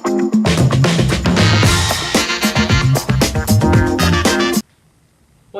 What's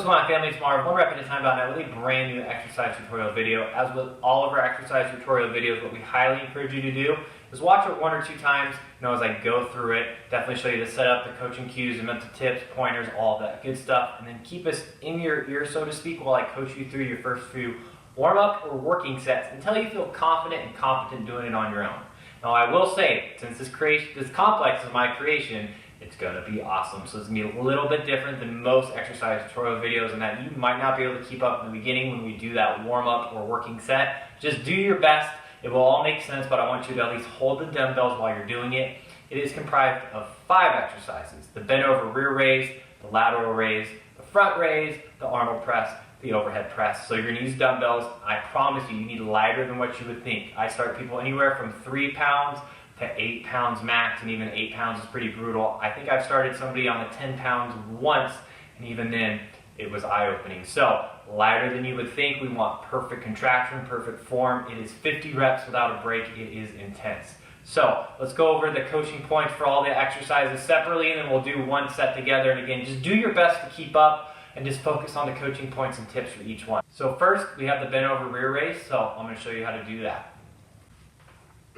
going on, family? It's Marv. One rep at a time about a really brand new exercise tutorial video. As with all of our exercise tutorial videos, what we highly encourage you to do is watch it 1 or 2 times, as I go through it. Definitely show you the setup, the coaching cues, the mental tips, pointers, all of that good stuff. And then keep us in your ear, so to speak, while I coach you through your first few warm-up or working sets until you feel confident and competent doing it on your own. Now, I will say, since this complex is my creation, it's going to be awesome. So it's going to be a little bit different than most exercise tutorial videos in that you might not be able to keep up in the beginning when we do that warm-up or working set. Just do your best. It will all make sense, but I want you to at least hold the dumbbells while you're doing it. It is comprised of 5 exercises: the bent over rear raise, the lateral raise, the front raise, the Arnold press, the overhead press. So you're going to use dumbbells. I promise you, you need lighter than what you would think. I start people anywhere from 3 pounds to 8 pounds max, and even 8 pounds is pretty brutal. I think I've started somebody on the 10 pounds once, and even then it was eye-opening. So lighter than you would think. We want perfect contraction, perfect form. It is 50 reps without a break. It is intense. So let's go over the coaching points for all the exercises separately, and then we'll do one set together. And again, just do your best to keep up and just focus on the coaching points and tips for each one. So first, we have the bent over rear raise. So I'm going to show you how to do that.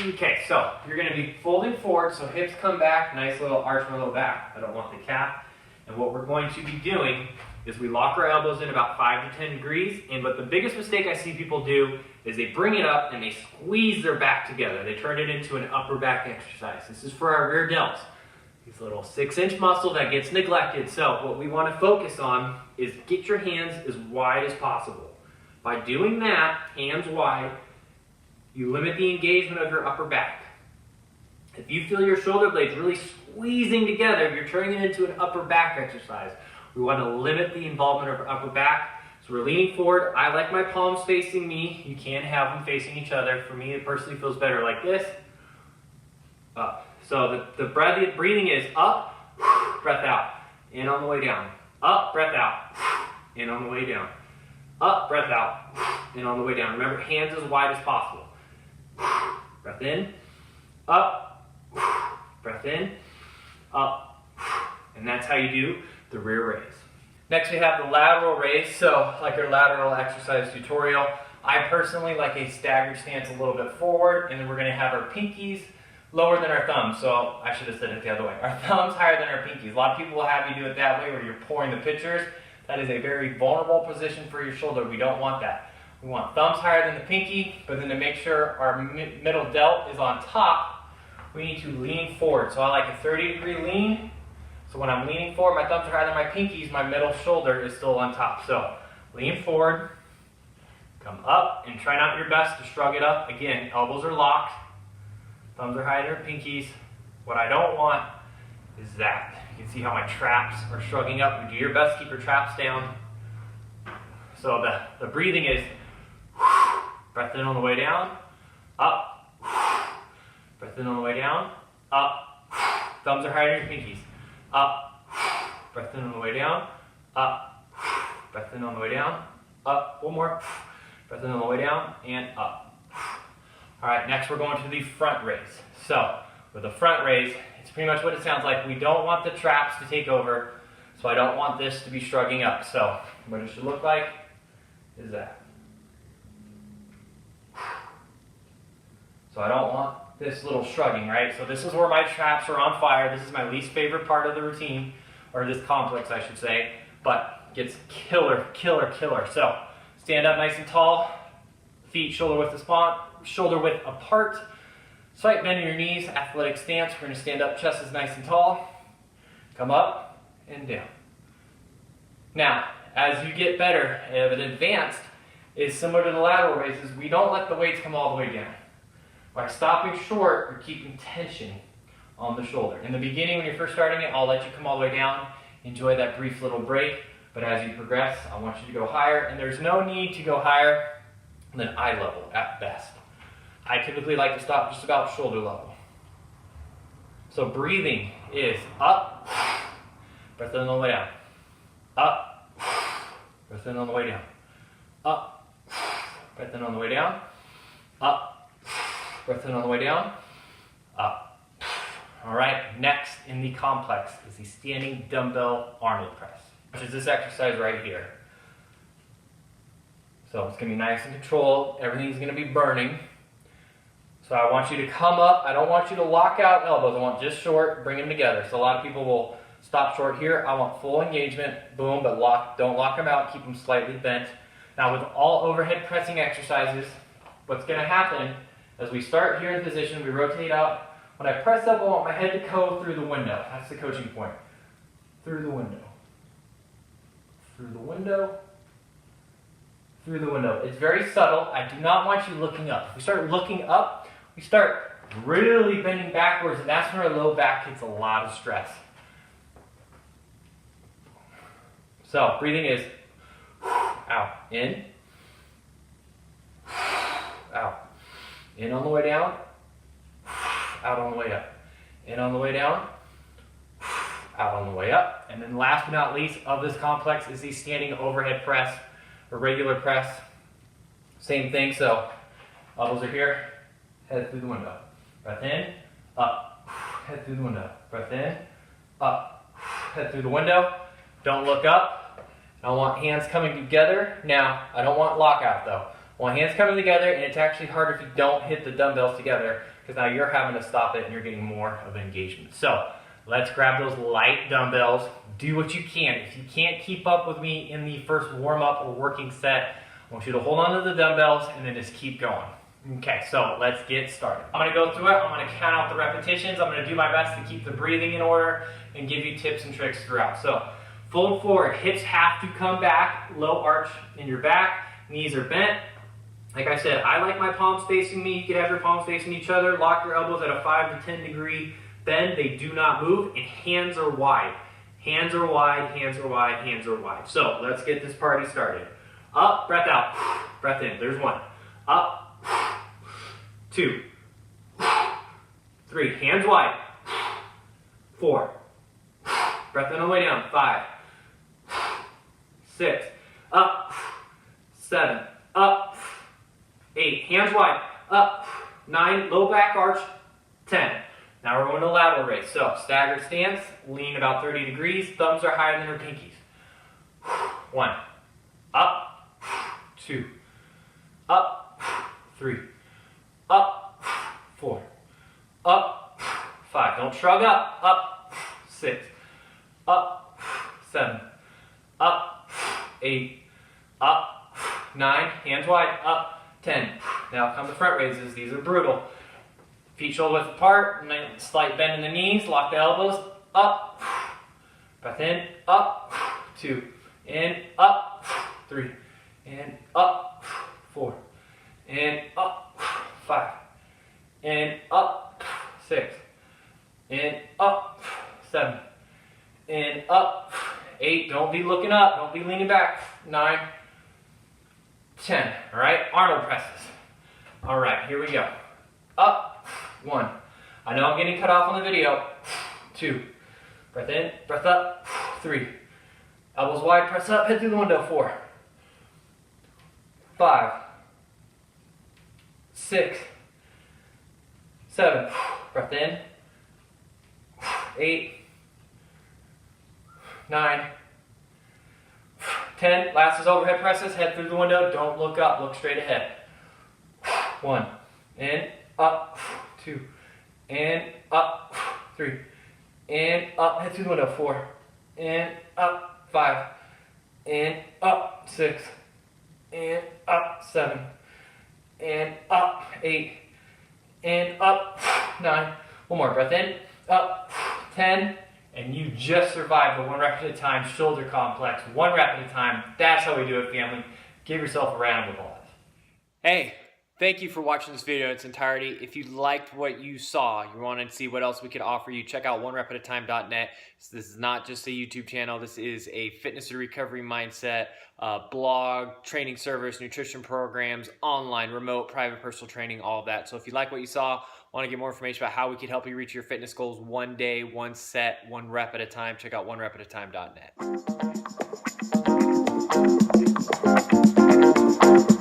Okay, so you're going to be folding forward, so hips come back, nice little arch my low back. I don't want the calf. And what we're going to be doing is we lock our elbows in about 5 to 10 degrees. But the biggest mistake I see people do is they bring it up and they squeeze their back together. They turn it into an upper back exercise. This is for our rear delts. These little 6-inch muscle that gets neglected. So what we want to focus on is get your hands as wide as possible. By doing that, hands wide, you limit the engagement of your upper back. If you feel your shoulder blades really squeezing together, you're turning it into an upper back exercise. We want to limit the involvement of our upper back. So we're leaning forward. I like my palms facing me. You can have them facing each other. For me, it personally feels better like this. Up. So the breathing is up, breath out, in on the way down. Up, breath out, in on the way down. Up, breath out, in on the way down. Remember, hands as wide as possible. Breath in, up, breath in, up, and that's how you do the rear raise. Next we have the lateral raise. So like our lateral exercise tutorial, I personally like a staggered stance a little bit forward, and then we're going to have our pinkies lower than our thumbs. So I should have said it the other way. Our thumbs higher than our pinkies. A lot of people will have you do it that way where you're pouring the pictures. That is a very vulnerable position for your shoulder. We don't want that. We want thumbs higher than the pinky, but then to make sure our middle delt is on top, we need to lean forward. So I like a 30-degree lean. So when I'm leaning forward, my thumbs are higher than my pinkies, my middle shoulder is still on top. So lean forward, come up, and try not your best to shrug it up. Again, elbows are locked, thumbs are higher than pinkies. What I don't want is that. You can see how my traps are shrugging up. You do your best to keep your traps down. So the breathing is breath in on the way down, up, breath in on the way down, up, thumbs are higher than your pinkies, up, breath in on the way down, up, breath in on the way down, up, one more, breath in on the way down, and up. All right, next we're going to the front raise. So with the front raise, it's pretty much what it sounds like. We don't want the traps to take over, so I don't want this to be shrugging up. So what it should look like is that. So I don't want this little shrugging, right? So this is where my traps are on fire. This is my least favorite part of the routine, or this complex, I should say, but it gets killer, killer, killer. So stand up nice and tall, feet shoulder width apart, slight bend in your knees, athletic stance. We're going to stand up, chest is nice and tall, come up and down. Now, as you get better and advanced, is similar to the lateral raises. We don't let the weights come all the way down. By stopping short, you're keeping tension on the shoulder. In the beginning, when you're first starting it, I'll let you come all the way down. Enjoy that brief little break. But as you progress, I want you to go higher. And there's no need to go higher than eye level at best. I typically like to stop just about shoulder level. So breathing is up, breath in on the way down. Up, breath in on the way down. Up, breath in on the way down. Up, breath in on the way down. Up, All right, next in the complex is the standing dumbbell Arnold press, which is this exercise right here. So it's gonna be nice and controlled. Everything's gonna be burning. So I want you to come up. I don't want you to lock out elbows. I want just short, bring them together. So a lot of people will stop short here. I want full engagement, boom, but don't lock them out, keep them slightly bent. Now with all overhead pressing exercises, what's gonna happen as we start here in position, we rotate out. When I press up, I want my head to go through the window. That's the coaching point. Through the window. Through the window. Through the window. It's very subtle. I do not want you looking up. If we start looking up, we start really bending backwards, and that's when our low back gets a lot of stress. So breathing is out, in, out. In on the way down, out on the way up. In on the way down, out on the way up. And then last but not least of this complex is the standing overhead press or regular press. Same thing, so elbows are here, head through the window. Breath in, up, head through the window. Breath in, up, head through the window. Don't look up. I want hands coming together. Now, I don't want lockout though. I want hands coming together, and it's actually harder if you don't hit the dumbbells together, because now you're having to stop it and you're getting more of an engagement. So let's grab those light dumbbells. Do what you can. If you can't keep up with me in the first warm-up or working set, I want you to hold on to the dumbbells and then just keep going. Okay, so let's get started. I'm going to go through it. I'm going to count out the repetitions. I'm going to do my best to keep the breathing in order and give you tips and tricks throughout. So fold forward. Hips have to come back. Low arch in your back. Knees are bent. Like I said, I like my palms facing me. You could have your palms facing each other. Lock your elbows at a 5 to 10 degree bend. They do not move, and hands are wide. Hands are wide, hands are wide, hands are wide. So let's get this party started. Up, breath out, breath in. There's one. Up, 2, 3, hands wide. 4, breath in on the way down. 5, 6, up, 7, up, 8, hands wide, up, 9, low back arch, 10. Now we're going to lateral raise. So staggered stance, lean about 30 degrees, thumbs are higher than our pinkies. 1, up, 2, up, 3, up, 4, up, 5. Don't shrug up, 6, up, 7, up, 8, up, 9, hands wide, up, 10. Now come the front raises. These are brutal. Feet shoulder width apart, slight bend in the knees, lock the elbows, up, breath in, up, 2, in, up, 3, in, up, 4, in, up, 5, in, up, 6, in, up, 7, in, up, 8, don't be looking up, don't be leaning back, 9, 10, all right, Arnold presses. All right, here we go. Up, 1. I know I'm getting cut off on the video. 2. Breath in, breath up. 3. Elbows wide, press up, head through the window. 4. 5. 6. 7. Breath in. 8. 9. 10. Last is overhead presses, head through the window. Don't look up, look straight ahead. 1. In, up, 2, and up, 3, and up, head through the window. 4, and up, 5, and up, 6, and up, 7, and up, 8, and up, 9. One more, breath in, up, 10, and you just survived the 1 rep at a time shoulder complex. 1 rep at a time. That's how we do it, family. Give yourself a round of applause. Hey. Thank you for watching this video in its entirety. If you liked what you saw, you wanted to see what else we could offer you, check out onerepatatime.net. So this is not just a YouTube channel. This is a fitness and recovery mindset, blog, training service, nutrition programs, online, remote, private personal training, all of that. So if you like what you saw, want to get more information about how we can help you reach your fitness goals 1 day, 1 set, 1 rep at a time, check out onerepatatime.net.